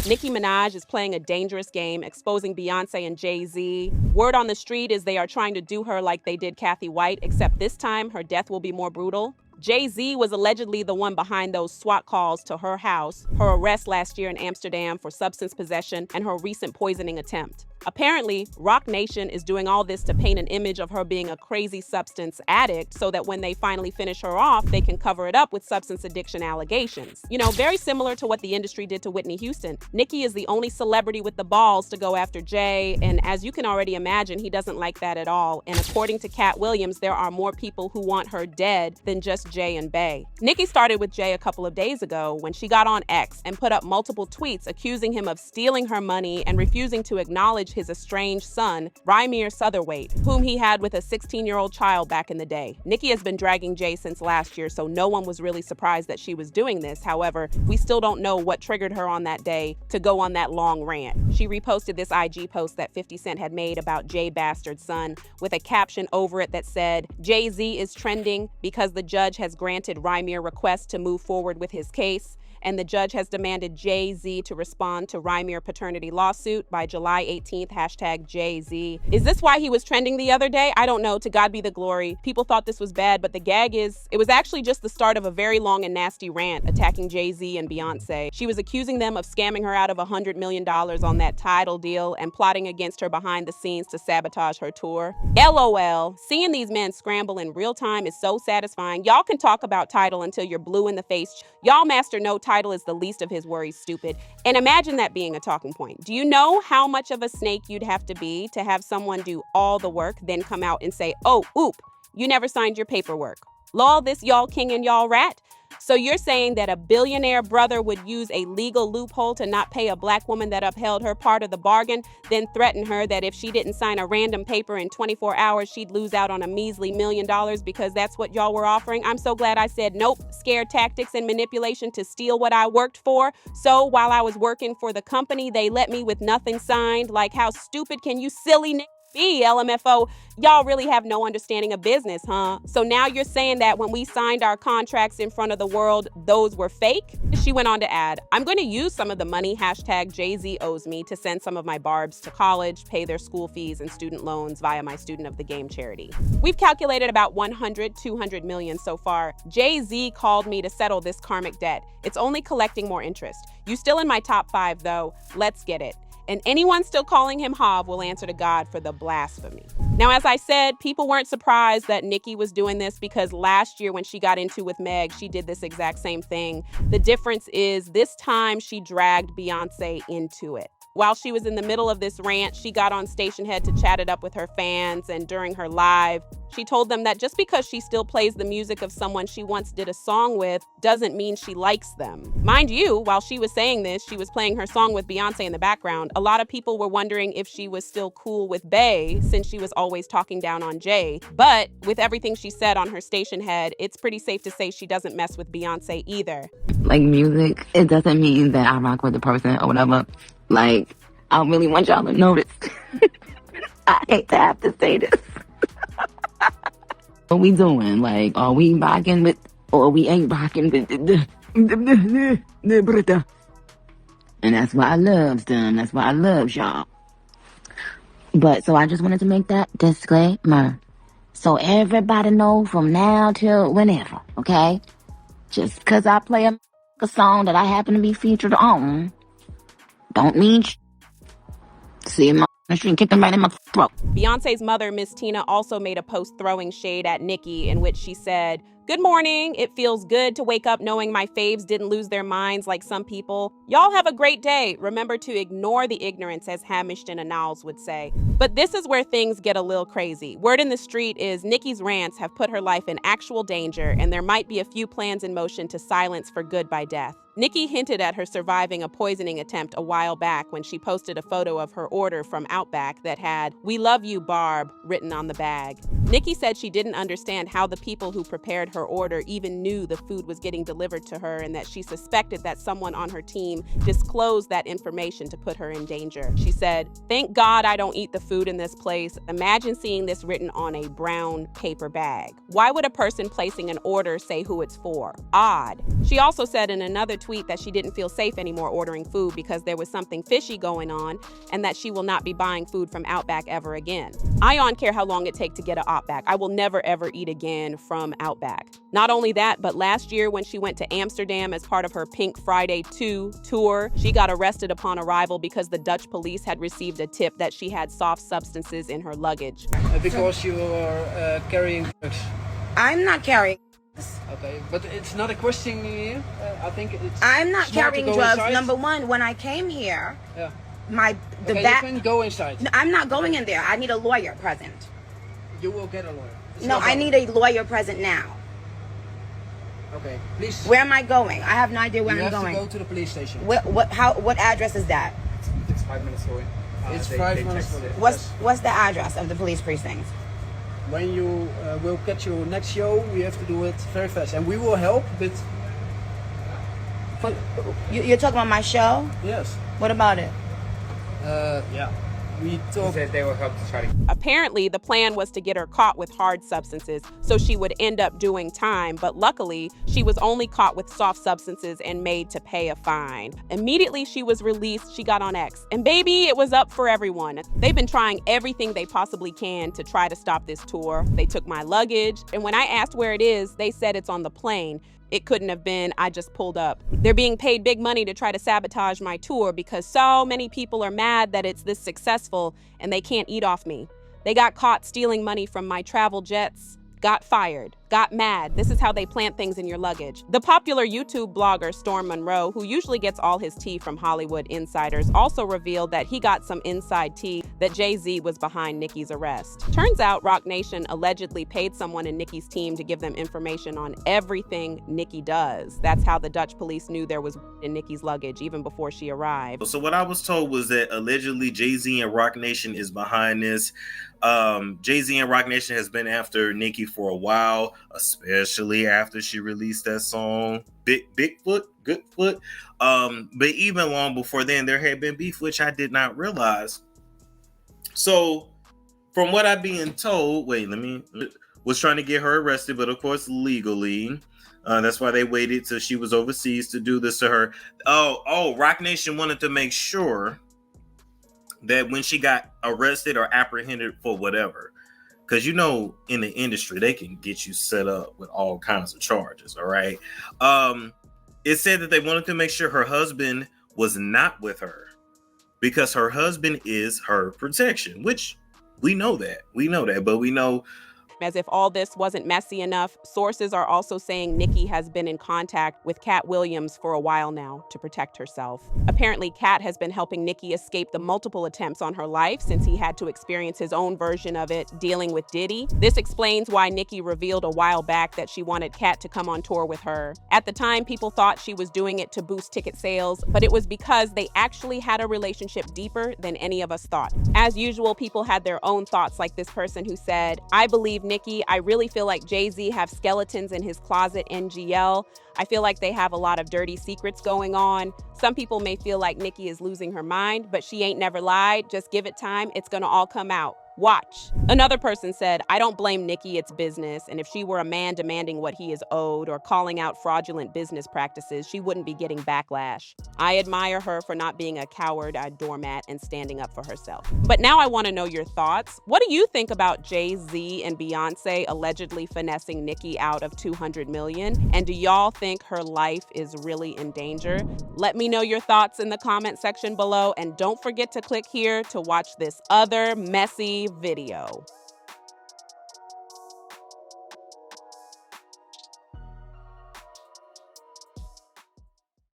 Nicki Minaj is playing a dangerous game, exposing Beyonce and Jay Z. Word on the street is they are trying to do her like they did Cathy White, except this time her death will be more brutal. Jay Z was allegedly the one behind those SWAT calls to her house, her arrest last year in Amsterdam for substance possession, and her recent poisoning attempt. Apparently, Roc Nation is doing all this to paint an image of her being a crazy substance addict so that when they finally finish her off, they can cover it up with substance addiction allegations. You know, very similar to what the industry did to Whitney Houston. Nicki is the only celebrity with the balls to go after Jay, and as you can already imagine, he doesn't like that at all. And according to Katt Williams, there are more people who want her dead than just Jay and Bey. Nicki started with Jay a couple of days ago when she got on X and put up multiple tweets accusing him of stealing her money and refusing to acknowledge his estranged son, Rymir Sutherwaite, whom he had with a 16-year-old child back in the day. Nicki has been dragging Jay since last year, so no one was really surprised that she was doing this. However, we still don't know what triggered her on that day to go on that long rant. She reposted this IG post that 50 Cent had made about Jay Bastard's son with a caption over it that said, "Jay Z is trending because the judge has granted Rymir request to move forward with his case, and the judge has demanded Jay Z to respond to Rymir paternity lawsuit by July 18th, hashtag Jay Z." Is this why he was trending the other day? I don't know. To God be the glory. People thought this was bad, but the gag is, it was actually just the start of a very long and nasty rant attacking Jay Z and Beyonce. She was accusing them of scamming her out of $100 million on that Tidal deal and plotting against her behind the scenes to sabotage her tour. LOL. Seeing these men scramble in real time is so satisfying. Y'all can talk about Tidal until you're blue in the face. Y'all master no Tidal is the least of his worries, stupid. And imagine that being a talking point. Do you know how much of a snake you'd have to be to have someone do all the work, then come out and say, "Oh, oop, you never signed your paperwork. Lol, this y'all king and y'all rat." So you're saying that a billionaire brother would use a legal loophole to not pay a black woman that upheld her part of the bargain, then threaten her that if she didn't sign a random paper in 24 hours, she'd lose out on a measly $1 million because that's what y'all were offering? I'm so glad I said nope. Scare tactics and manipulation to steal what I worked for. So while I was working for the company, they let me with nothing signed. Like, how stupid can you silly niggas be, LMFO? Y'all really have no understanding of business, huh? So now you're saying that when we signed our contracts in front of the world, those were fake? She went on to add, "I'm going to use some of the money, hashtag Jay Z owes me, to send some of my barbs to college, pay their school fees and student loans via my Student of the Game charity. We've calculated about 100, 200 million so far. Jay Z called me to settle this karmic debt. It's only collecting more interest. You still in my top 5 though. Let's get it. And anyone still calling him Hav will answer to God for the blasphemy." Now, as I said, people weren't surprised that Nicki was doing this because last year when she got into with Meg, she did this exact same thing. The difference is this time she dragged Beyonce into it. While she was in the middle of this rant, she got on Station Head to chat it up with her fans, and during her live, she told them that just because she still plays the music of someone she once did a song with doesn't mean she likes them. Mind you, while she was saying this, she was playing her song with Beyonce in the background. A lot of people were wondering if she was still cool with Bey, since she was always talking down on Jay. But with everything she said on her Station Head, it's pretty safe to say she doesn't mess with Beyonce either. Like music, it doesn't mean that I rock with the person or whatever. Like, I really want y'all to notice. I hate to have to say this. What we doing? Like, are we rocking with, or we ain't rocking with and that's why I love them. That's why I love y'all. But, so I just wanted to make that disclaimer. So everybody know from now till whenever, okay? Just because I play a song that I happen to be featured on, don't mean see him on the street, kick him right in my throat. Beyonce's mother, Miss Tina, also made a post throwing shade at Nicki in which she said, "Good morning. It feels good to wake up knowing my faves didn't lose their minds like some people. Y'all have a great day. Remember to ignore the ignorance, as Hamish and Anals would say." But this is where things get a little crazy. Word in the street is Nicki's rants have put her life in actual danger, and there might be a few plans in motion to silence for good by death. Nicki hinted at her surviving a poisoning attempt a while back when she posted a photo of her order from Outback that had "We love you, Barb" written on the bag. Nicki said she didn't understand how the people who prepared her her order even knew the food was getting delivered to her and that she suspected that someone on her team disclosed that information to put her in danger. She said, "Thank God I don't eat the food in this place. Imagine seeing this written on a brown paper bag. Why would a person placing an order say who it's for? Odd." She also said in another tweet that she didn't feel safe anymore ordering food because there was something fishy going on and that she will not be buying food from Outback ever again. I don't care how long it takes to get an Outback. I will never ever eat again from Outback. Not only that, but last year when she went to Amsterdam as part of her Pink Friday 2 tour, she got arrested upon arrival because the Dutch police had received a tip that she had soft substances in her luggage. Because you are carrying drugs. I'm not carrying. Okay, but it's not a question here. I think it's. I'm not smart carrying to go drugs. inside. Number one, when I came here, Yeah. the Okay, back. you can go inside. No, I'm not going in there. I need a lawyer present. You will get a lawyer. It's No, no I problem. need a lawyer present now. Okay, please. Where am I going? I have no idea where you I'm have going. to go to the police station. What address is that? It's 5 minutes away. It's They 5 minutes texted away. it. What's the address of the police precinct? When you will catch your next show, we have to do it very fast, and we will help. But You're talking about my show? yes, What about it? yeah, we He talk. said they will help to try to. Apparently, the plan was to get her caught with hard substances so she would end up doing time, but luckily, she was only caught with soft substances and made to pay a fine. Immediately she was released, she got on X. And baby, it was up for everyone. They've been trying everything they possibly can to try to stop this tour. They took my luggage, and when I asked where it is, they said it's on the plane. It couldn't have been, I just pulled up. They're being paid big money to try to sabotage my tour because so many people are mad that it's this successful and they can't eat off me. They got caught stealing money from my travel jets, got fired, got mad. This is how they plant things in your luggage. The popular YouTube blogger Storm Monroe, who usually gets all his tea from Hollywood insiders, also revealed that he got some inside tea that Jay Z was behind Nicki's arrest. Turns out Roc Nation allegedly paid someone in Nicki's team to give them information on everything Nicki does. That's how the Dutch police knew there was in Nicki's luggage even before she arrived. So what I was told was that allegedly Jay Z and Roc Nation is behind this. Jay Z and Roc Nation has been after Nicki for a while, especially after she released that song Bigfoot, Goodfoot. But even long before then, there had been beef, which I did not realize. So from what I'm being told, was trying to get her arrested, but of course legally. That's why they waited till she was overseas to do this to her. Roc Nation wanted to make sure that when she got arrested or apprehended for whatever, because you know in the industry they can get you set up with all kinds of charges. All right. It said that they wanted to make sure her husband was not with her because her husband is her protection, which we know that, but we know. As if all this wasn't messy enough, sources are also saying Nicki has been in contact with Katt Williams for a while now to protect herself. Apparently, Katt has been helping Nicki escape the multiple attempts on her life since he had to experience his own version of it dealing with Diddy. This explains why Nicki revealed a while back that she wanted Katt to come on tour with her. At the time, people thought she was doing it to boost ticket sales, but it was because they actually had a relationship deeper than any of us thought. As usual, people had their own thoughts, like this person who said, "I believe Nicki, I really feel like Jay Z have skeletons in his closet NGL. I feel like they have a lot of dirty secrets going on. Some people may feel like Nicki is losing her mind, but she ain't never lied. Just give it time, it's gonna all come out. Watch." Another person said, "I don't blame Nicki, it's business. And if she were a man demanding what he is owed or calling out fraudulent business practices, she wouldn't be getting backlash. I admire her for not being a coward, a doormat, and standing up for herself." But now I want to know your thoughts. What do you think about Jay Z and Beyonce allegedly finessing Nicki out of $200 million? And do y'all think her life is really in danger? Let me know your thoughts in the comment section below, and don't forget to click here to watch this other messy video.